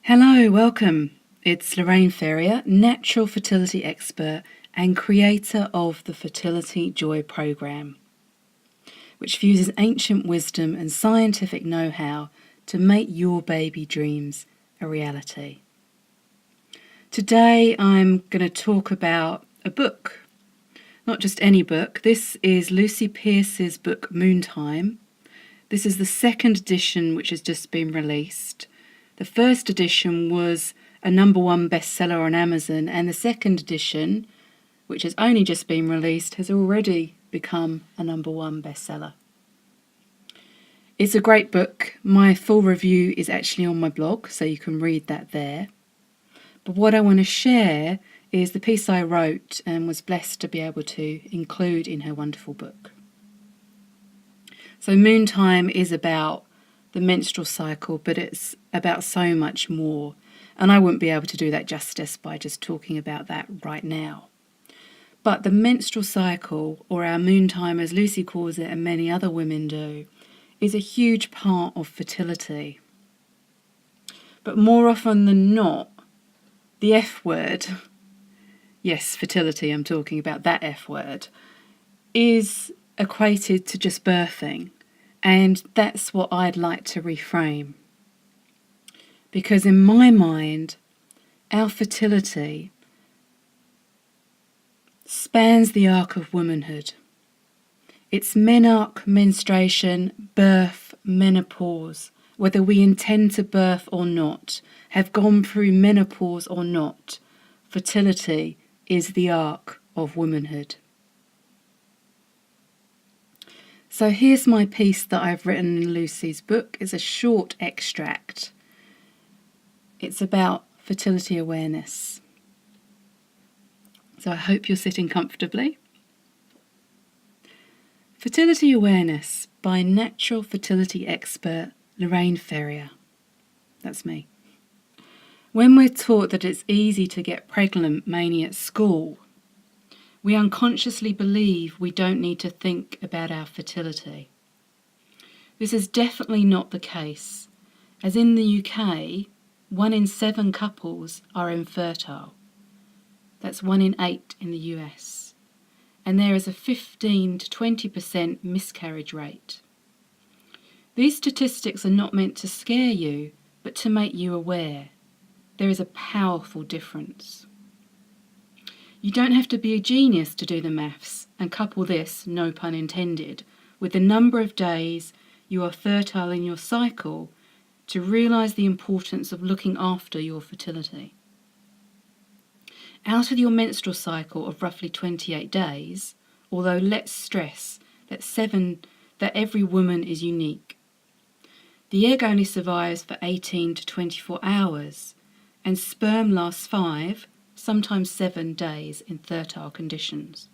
Hello, welcome. It's Lorraine Ferrier, natural fertility expert and creator of the Fertility Joy program, which fuses ancient wisdom and scientific know-how to make your baby dreams a reality. Today I'm going to talk about a book, not just any book. This is Lucy Pearce's book Moontime. This is the second edition, which has just been released. The first edition was a #1 bestseller on Amazon, and the second edition, which has only just been released, has already become a #1 bestseller. It's a great book. My full review is actually on my blog, so you can read that there. But what I want to share is the piece I wrote and was blessed to be able to include in her wonderful book. So Moontime is about the menstrual cycle, but it's about so much more. And I wouldn't be able to do that justice by just talking about that right now. But the menstrual cycle, or our moontime as Lucy calls it and many other women do, is a huge part of fertility. But more often than not, the F word, yes, fertility, I'm talking about that F word, is equated to just birthing. And that's what I'd like to reframe. Because in my mind, our fertility spans the arc of womanhood. It's menarche, menstruation, birth, menopause, whether we intend to birth or not, have gone through menopause or not, fertility is the arc of womanhood. So here's my piece that I've written in Lucy's book. It's a short extract. It's about fertility awareness. So I hope you're sitting comfortably. Fertility Awareness by natural fertility expert Lorraine Ferrier. That's me. When we're taught that it's easy to get pregnant, mainly at school, we unconsciously believe we don't need to think about our fertility. This is definitely not the case, as in the UK, 1 in 7 couples are infertile. That's 1 in 8 in the US. And there is a 15 to 20% miscarriage rate. These statistics are not meant to scare you, but to make you aware. There is a powerful difference. You don't have to be a genius to do the maths and couple this, no pun intended, with the number of days you are fertile in your cycle to realise the importance of looking after your fertility. Out of your menstrual cycle of roughly 28 days, although let's stress that every woman is unique, the egg only survives for 18 to 24 hours and sperm lasts 5, sometimes 7 days in fertile conditions.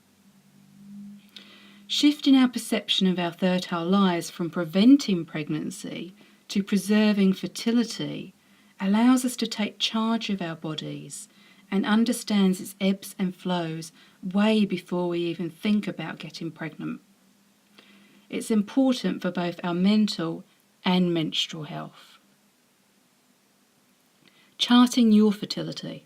Shifting our perception of our fertile lives from preventing pregnancy to preserving fertility allows us to take charge of our bodies and understands its ebbs and flows way before we even think about getting pregnant. It's important for both our mental and menstrual health. Charting your fertility.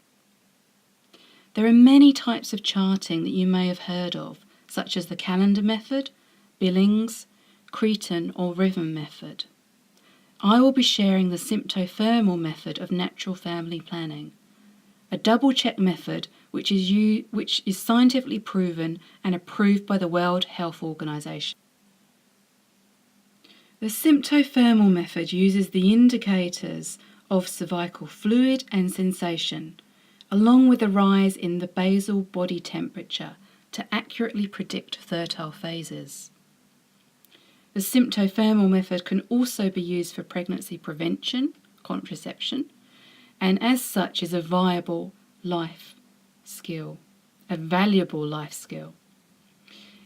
There are many types of charting that you may have heard of, such as the calendar method, Billings, Cretan or rhythm method. I will be sharing the symptothermal method of natural family planning, a double-check method which is scientifically proven and approved by the World Health Organization. The symptothermal method uses the indicators of cervical fluid and sensation, along with a rise in the basal body temperature to accurately predict fertile phases. The symptothermal method can also be used for pregnancy prevention, contraception, and as such is a viable life skill, a valuable life skill.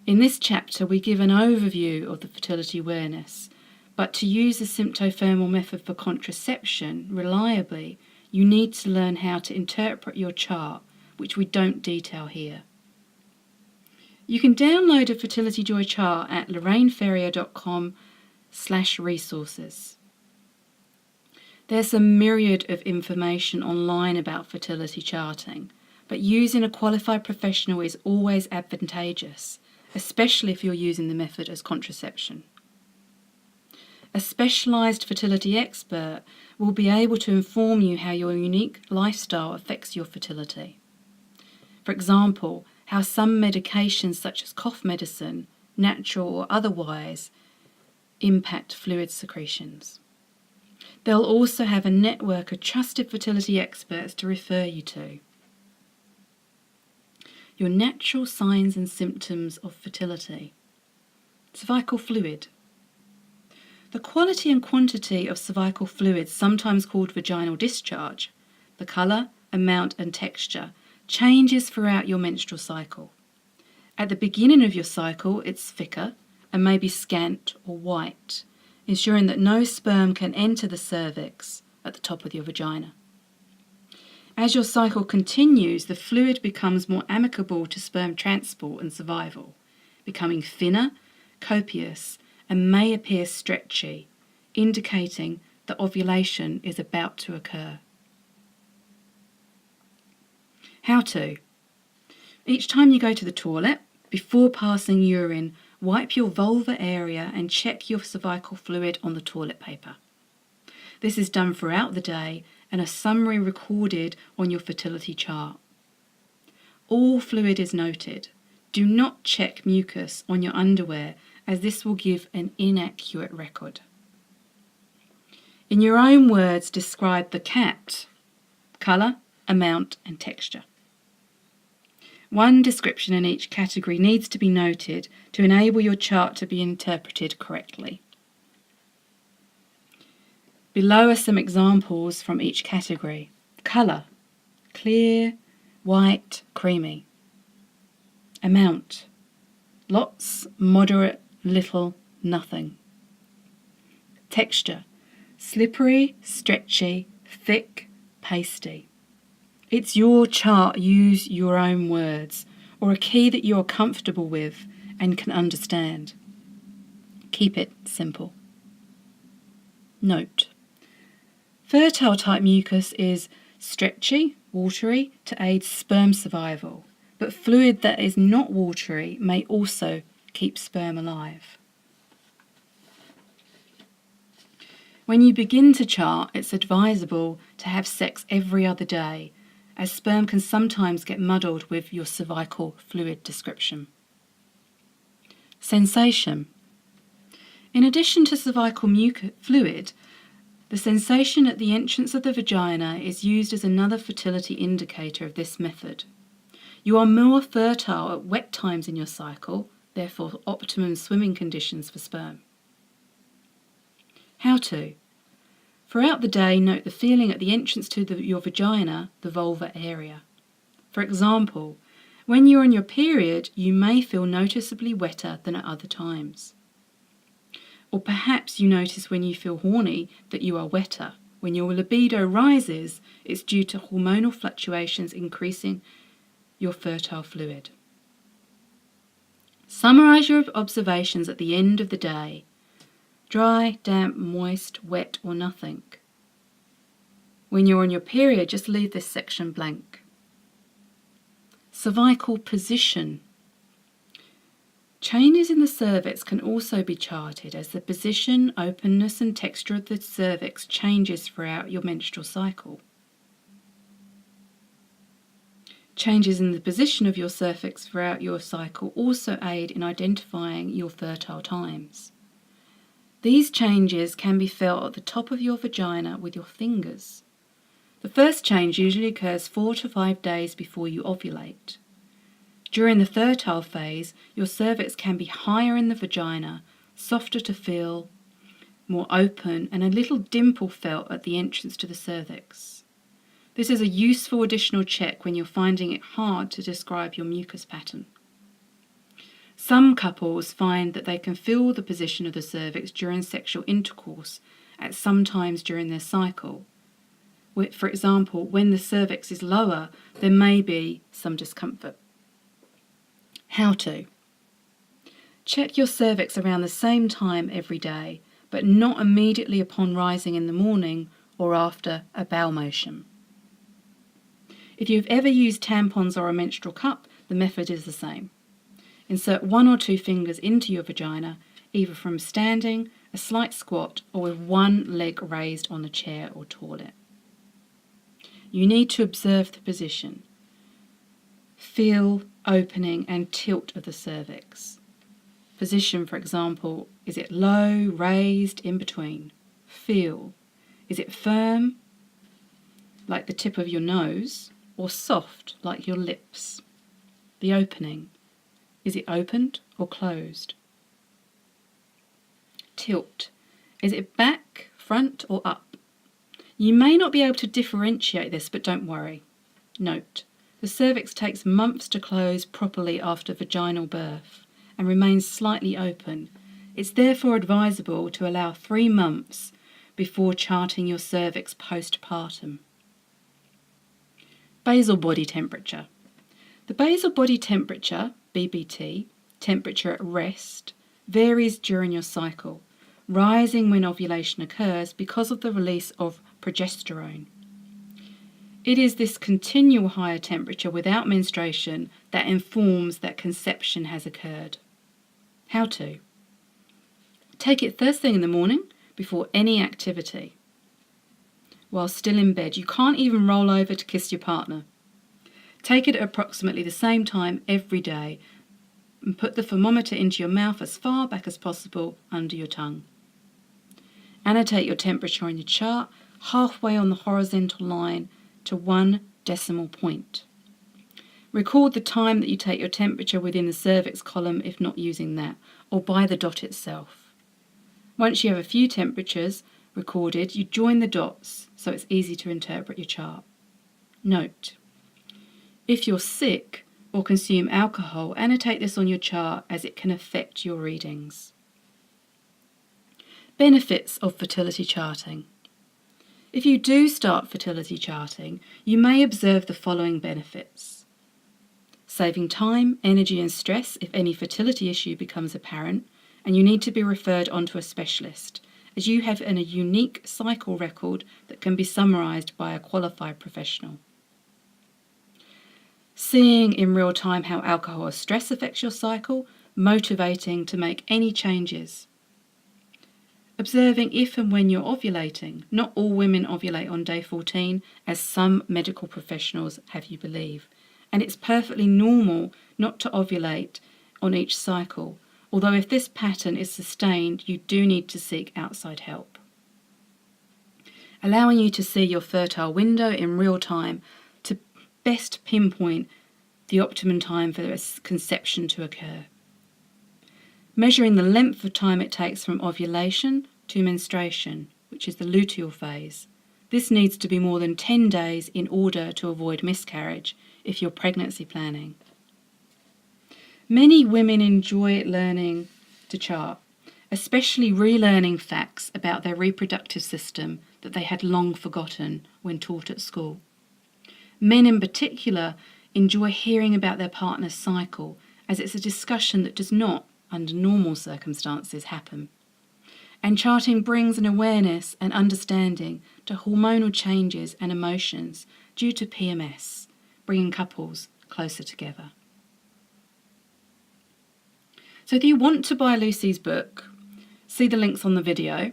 In this chapter we give an overview of the fertility awareness, but to use the symptothermal method for contraception reliably, you need to learn how to interpret your chart, which we don't detail here. You can download a Fertility Joy chart at lorraineferrier.com/resources. There's a myriad of information online about fertility charting, but using a qualified professional is always advantageous, especially if you're using the method as contraception. A specialised fertility expert will be able to inform you how your unique lifestyle affects your fertility. For example, how some medications such as cough medicine, natural or otherwise, impact fluid secretions. They'll also have a network of trusted fertility experts to refer you to. Your natural signs and symptoms of fertility. Cervical fluid. The quality and quantity of cervical fluid, sometimes called vaginal discharge, the colour, amount and texture, changes throughout your menstrual cycle. At the beginning of your cycle, it's thicker and may be scant or white, ensuring that no sperm can enter the cervix at the top of your vagina. As your cycle continues, the fluid becomes more amicable to sperm transport and survival, becoming thinner, copious, and may appear stretchy, indicating that ovulation is about to occur. How to? Each time you go to the toilet, before passing urine, wipe your vulva area and check your cervical fluid on the toilet paper. This is done throughout the day and a summary recorded on your fertility chart. All fluid is noted. Do not check mucus on your underwear, as this will give an inaccurate record. In your own words, describe the CAT, colour, amount and texture. One description in each category needs to be noted to enable your chart to be interpreted correctly. Below are some examples from each category. Colour: clear, white, creamy. Amount: lots, moderate, little, nothing. Texture: slippery, stretchy, thick, pasty. It's your chart. Use your own words or a key that you're comfortable with and can understand. Keep it simple. Note: fertile type mucus is stretchy, watery to aid sperm survival, but fluid that is not watery may also keep sperm alive. When you begin to chart, it's advisable to have sex every other day, as sperm can sometimes get muddled with your cervical fluid description. Sensation. In addition to cervical fluid, the sensation at the entrance of the vagina is used as another fertility indicator of this method. You are more fertile at wet times in your cycle, therefore optimum swimming conditions for sperm. How to? Throughout the day, note the feeling at the entrance to your vagina, the vulva area. For example, when you're on your period, you may feel noticeably wetter than at other times. Or perhaps you notice when you feel horny that you are wetter. When your libido rises, it's due to hormonal fluctuations increasing your fertile fluid. Summarize your observations at the end of the day. Dry, damp, moist, wet or nothing. When you're on your period, just leave this section blank. Cervical position. Changes in the cervix can also be charted, as the position, openness and texture of the cervix changes throughout your menstrual cycle. Changes in the position of your cervix throughout your cycle also aid in identifying your fertile times. These changes can be felt at the top of your vagina with your fingers. The first change usually occurs 4 to 5 days before you ovulate. During the fertile phase, your cervix can be higher in the vagina, softer to feel, more open, and a little dimple felt at the entrance to the cervix. This is a useful additional check when you're finding it hard to describe your mucus pattern. Some couples find that they can feel the position of the cervix during sexual intercourse at some times during their cycle. For example, when the cervix is lower, there may be some discomfort. How to? Check your cervix around the same time every day, but not immediately upon rising in the morning or after a bowel motion. If you've ever used tampons or a menstrual cup, the method is the same. Insert 1 or 2 fingers into your vagina, either from standing, a slight squat, or with one leg raised on the chair or toilet. You need to observe the position. Feel opening and tilt of the cervix. Position, for example, is it low, raised, in between? Feel. Is it firm, like the tip of your nose, or soft, like your lips? The opening. Is it opened or closed? Tilt. Is it back, front, or up? You may not be able to differentiate this, but don't worry. Note, the cervix takes months to close properly after vaginal birth and remains slightly open. It's therefore advisable to allow 3 months before charting your cervix postpartum. Basal body temperature. The basal body temperature, BBT, temperature at rest, varies during your cycle, rising when ovulation occurs because of the release of progesterone. It is this continual higher temperature without menstruation that informs that conception has occurred. How to? Take it first thing in the morning before any activity. While still in bed, you can't even roll over to kiss your partner. Take it at approximately the same time every day and put the thermometer into your mouth as far back as possible under your tongue. Annotate your temperature on your chart halfway on the horizontal line to 1 decimal point. Record the time that you take your temperature within the cervix column if not using that, or by the dot itself. Once you have a few temperatures recorded, you join the dots so it's easy to interpret your chart. Note, if you're sick or consume alcohol, annotate this on your chart as it can affect your readings. Benefits of fertility charting. If you do start fertility charting, you may observe the following benefits. Saving time, energy and stress if any fertility issue becomes apparent and you need to be referred on to a specialist, as you have a unique cycle record that can be summarised by a qualified professional. Seeing in real time how alcohol or stress affects your cycle, motivating to make any changes. Observing if and when you're ovulating. Not all women ovulate on day 14, as some medical professionals have you believe. And it's perfectly normal not to ovulate on each cycle, although if this pattern is sustained, you do need to seek outside help. Allowing you to see your fertile window in real time to best pinpoint the optimum time for conception to occur. Measuring the length of time it takes from ovulation to menstruation, which is the luteal phase. This needs to be more than 10 days in order to avoid miscarriage if you're pregnancy planning. Many women enjoy learning to chart, especially relearning facts about their reproductive system that they had long forgotten when taught at school. Men in particular enjoy hearing about their partner's cycle, as it's a discussion that does not, under normal circumstances, happen. And charting brings an awareness and understanding to hormonal changes and emotions due to PMS, bringing couples closer together. So if you want to buy Lucy's book, see the links on the video.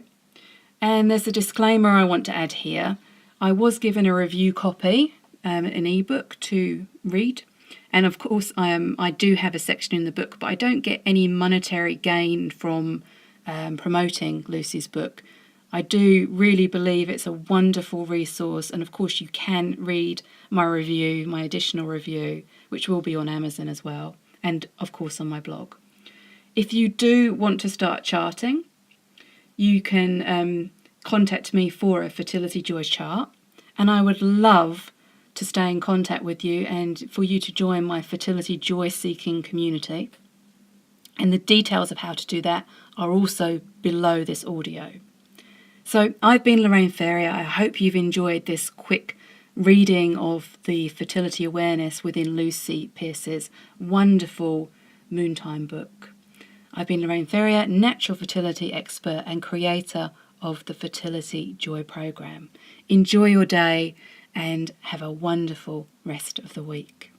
And there's a disclaimer I want to add here. I was given a review copy, an ebook to read. And of course, I do have a section in the book, but I don't get any monetary gain from promoting Lucy's book. I do really believe it's a wonderful resource. And of course, you can read my review, my additional review, which will be on Amazon as well. And of course, on my blog. If you do want to start charting, you can contact me for a Fertility Joy chart. And I would love to stay in contact with you and for you to join my Fertility Joy Seeking community. And the details of how to do that are also below this audio. So I've been Lorraine Ferrier. I hope you've enjoyed this quick reading of the Fertility Awareness within Lucy Pearce's wonderful Moontime book. I've been Lorraine Ferrier, natural fertility expert and creator of the Fertility Joy program. Enjoy your day and have a wonderful rest of the week.